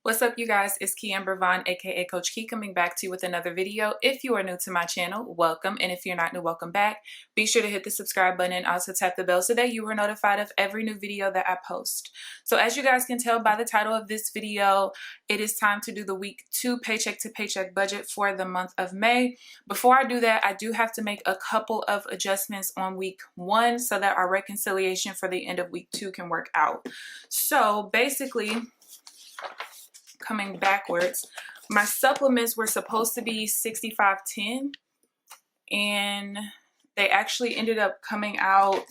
What's up, you guys? It's KeAmber Vaughn, aka CoachKe, coming back to you with another video. If you are new to my channel, welcome, and if you're not new, welcome back. Be sure to hit the subscribe button and also tap the bell so that you are notified of every new video that I post. So as you guys can tell by the title of this video, it is time to do the week 2 paycheck to paycheck budget for the month of May. Before I do that, I do have to make a couple of adjustments on week 1 so that our reconciliation for the end of week 2 can work out. So basically, coming backwards, my supplements were supposed to be $65.10 and they actually ended up coming out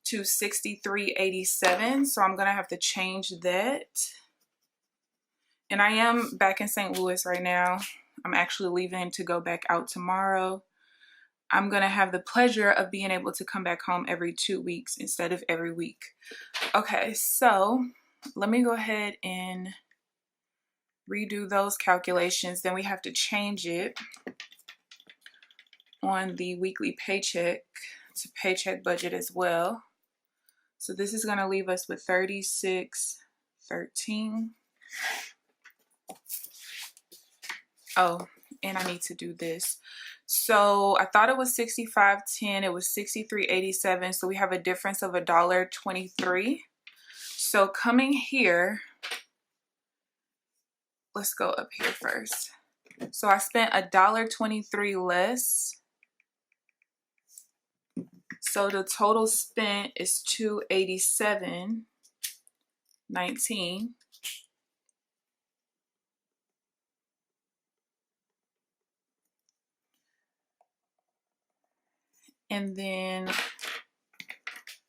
to $63.87, so I'm gonna have to change that. And I am back in St. Louis right now. I'm actually leaving to go back out tomorrow. I'm gonna have the pleasure of being able to come back home every 2 weeks instead of every week. Okay, so let me go ahead and redo those calculations. Then we have to change it on the weekly paycheck to paycheck budget as well. So this is going to leave us with $36.13. Oh, and I need to do this. So I thought it was $65.10. It was $63.87. So we have a difference of $1.23. So coming here, let's go up here first. So I spent $1.23 less. So the total spent is $287.19. And then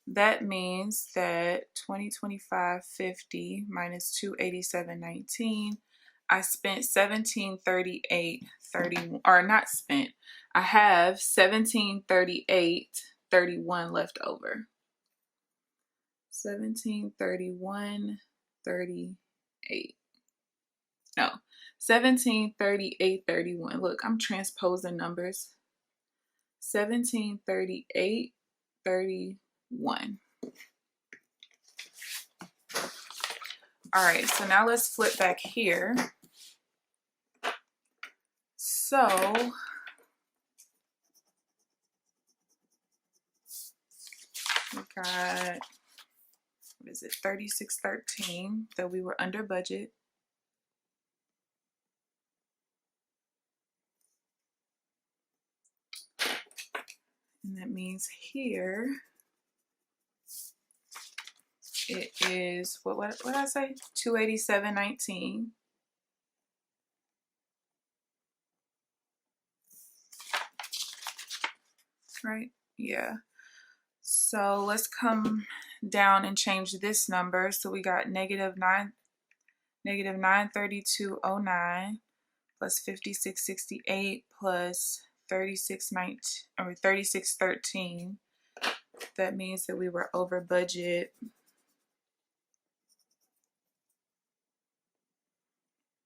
that means that $2025.50 minus $287.19. I spent $1738.31, or not spent. I have $1738.31 left over. $1731.38. No, $1738.31. Look, I'm transposing numbers. $1738.31. All right, so now let's flip back here. So we got, what is it, $36.13 that we were under budget. And that means here it is, what did I say? $287.19. Right? Yeah. So let's come down and change this number. So we got negative 932.09 plus 56.68 plus 36.13. That means that we were over budget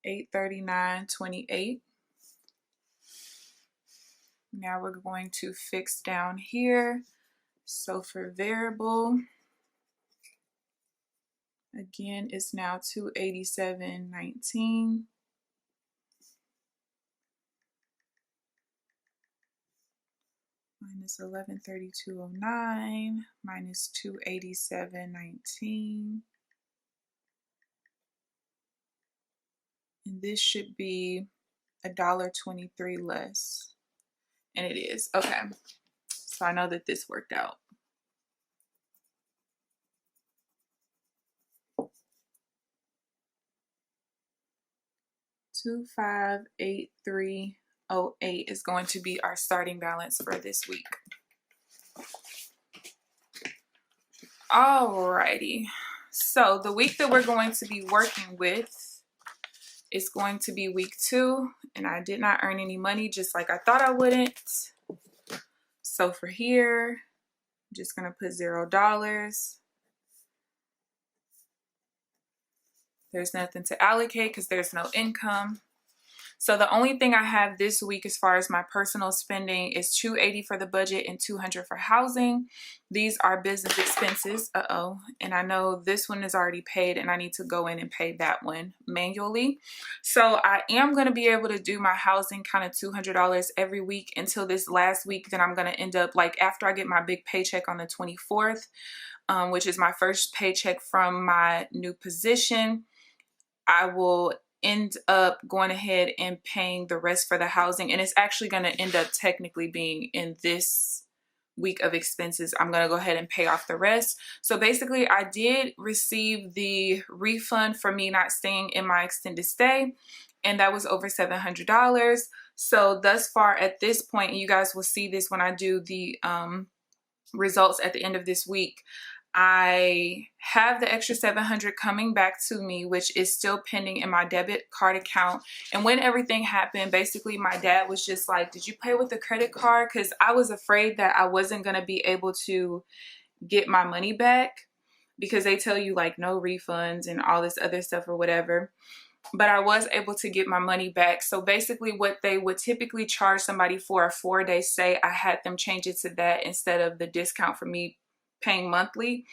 $839.28. Now we're going to fix down here. So for variable, again, it's now $287.19. Minus 1132.09 minus 287.19. And this should be $1.23 less. And it is. Okay. So I know that this worked out. $2583.08 is going to be our starting balance for this week. Alrighty. So the week that we're going to be working with is going to be week 2, and I did not earn any money, just like I thought I wouldn't. So for here, I'm just gonna put $0. There's nothing to allocate because there's no income. So the only thing I have this week as far as my personal spending is $280 for the budget and $200 for housing. These are business expenses. And I know this one is already paid and I need to go in and pay that one manually. So I am going to be able to do my housing kind of $200 every week until this last week. Then I'm going to end up, like, after I get my big paycheck on the 24th, which is my first paycheck from my new position, I will end up going ahead and paying the rest for the housing. And it's actually going to end up technically being in this week of expenses. I'm going to go ahead and pay off the rest. So basically, I did receive the refund for me not staying in my extended stay, and that was over $700. So thus far at this point, and you guys will see this when I do the results at the end of this week, I have the extra $700 coming back to me, which is still pending in my debit card account. And when everything happened, basically my dad was just like, did you pay with a credit card? Because I was afraid that I wasn't going to be able to get my money back, because they tell you like no refunds and all this other stuff or whatever. But I was able to get my money back. So basically what they would typically charge somebody for a 4-day stay, I had them change it to that instead of the discount for me paying monthly.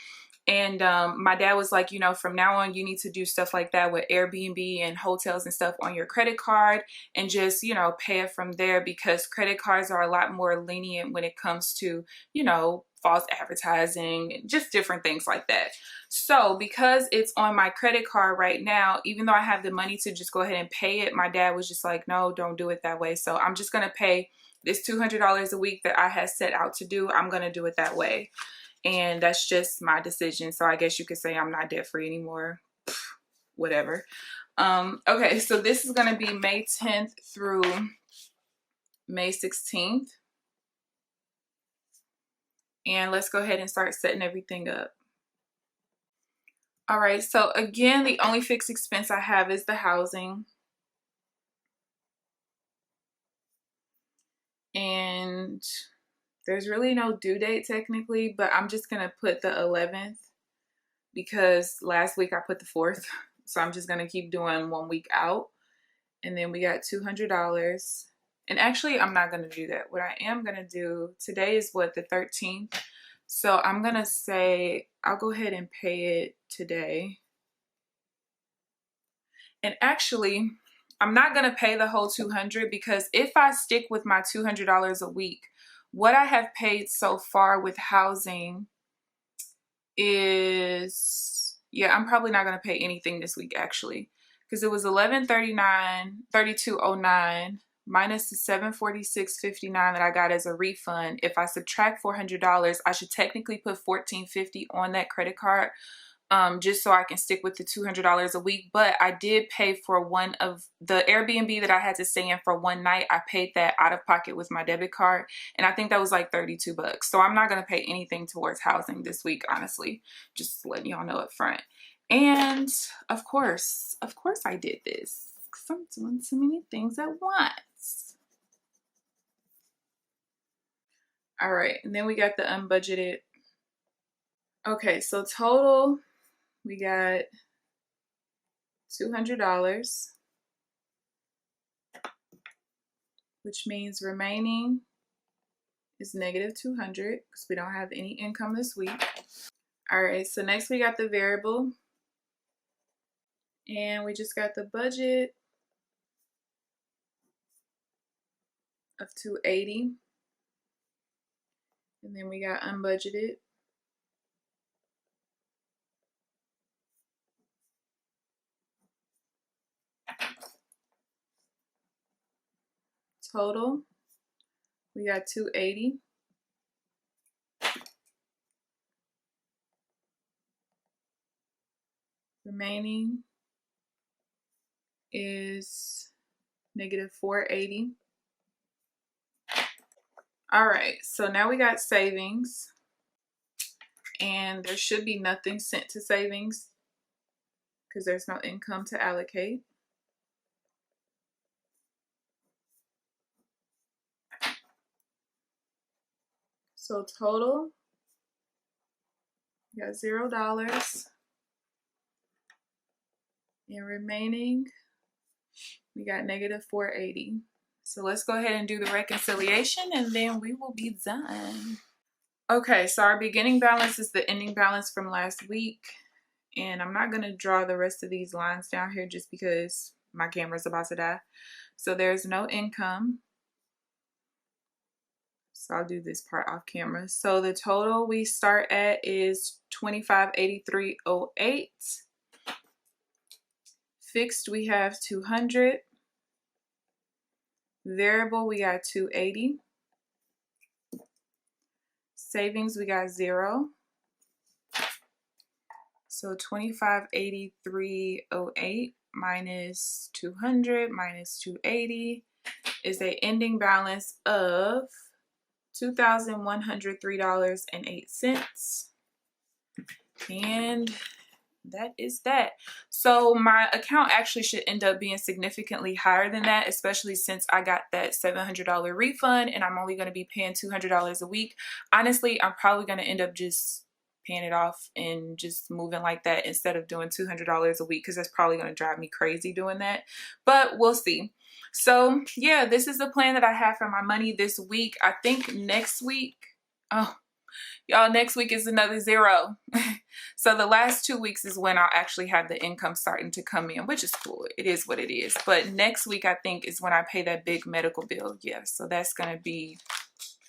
And my dad was like, you know, from now on, you need to do stuff like that with Airbnb and hotels and stuff on your credit card, and just, you know, pay it from there, because credit cards are a lot more lenient when it comes to, you know, false advertising, just different things like that. So because it's on my credit card right now, even though I have the money to just go ahead and pay it, my dad was just like, no, don't do it that way. So I'm just going to pay this $200 a week that I had set out to do. I'm going to do it that way. And that's just my decision. So I guess you could say I'm not debt free anymore. Whatever. Okay, so this is going to be May 10th through May 16th. And let's go ahead and start setting everything up. All right, so again, the only fixed expense I have is the housing. And there's really no due date technically, but I'm just going to put the 11th because last week I put the 4th. So I'm just going to keep doing 1 week out. And then we got $200. And actually, I'm not going to do that. What I am going to do, today is what, the 13th? So I'm going to say, I'll go ahead and pay it today. And actually, I'm not going to pay the whole $200, because if I stick with my $200 a week, what I have paid so far with housing is, yeah, I'm probably not going to pay anything this week actually, because it was $32.09 minus the $746.59 that I got as a refund. If I subtract $400, I should technically put $1,450 on that credit card, just so I can stick with the $200 a week. But I did pay for one of the Airbnb that I had to stay in for one night. I paid that out of pocket with my debit card, and I think that was like $32. So I'm not going to pay anything towards housing this week, honestly, just letting y'all know up front. And of course I did this because I'm doing too many things at once. All right, and then we got the unbudgeted. Okay, so total, we got $200, which means remaining is negative $200 because we don't have any income this week. All right, so next we got the variable, and we just got the budget of $280, and then we got unbudgeted. Total, we got $280. Remaining is negative $480. All right, so now we got savings, and there should be nothing sent to savings because there's no income to allocate. So total, we got $0, and remaining We got negative 480. So let's go ahead and do the reconciliation and then we will be done. Okay, so our beginning balance is the ending balance from last week. And I'm not going to draw the rest of these lines down here just because my camera's about to die. So there's no income. So I'll do this part off camera. So the total we start at is $2583.08. Fixed we have 200. Variable we got 280. Savings we got 0. So 2583.08 minus 200 minus 280 is a ending balance of $2,103.08. And that is that. So my account actually should end up being significantly higher than that, especially since I got that $700 refund and I'm only going to be paying $200 a week. Honestly, I'm probably going to end up just paying it off and just moving like that instead of doing $200 a week, because that's probably going to drive me crazy doing that, but we'll see. So yeah, this is the plan that I have for my money this week. I think next week, oh y'all, next week is another 0. So the last 2 weeks is when I'll actually have the income starting to come in, which is cool. It is what it is. But next week, I think, is when I pay that big medical bill. Yeah, so that's going to be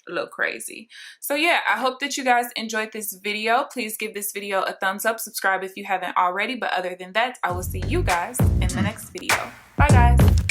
a little crazy. So yeah, I hope that you guys enjoyed this video. Please give this video a thumbs up. Subscribe if you haven't already. But other than that, I will see you guys in the next video. Bye, guys.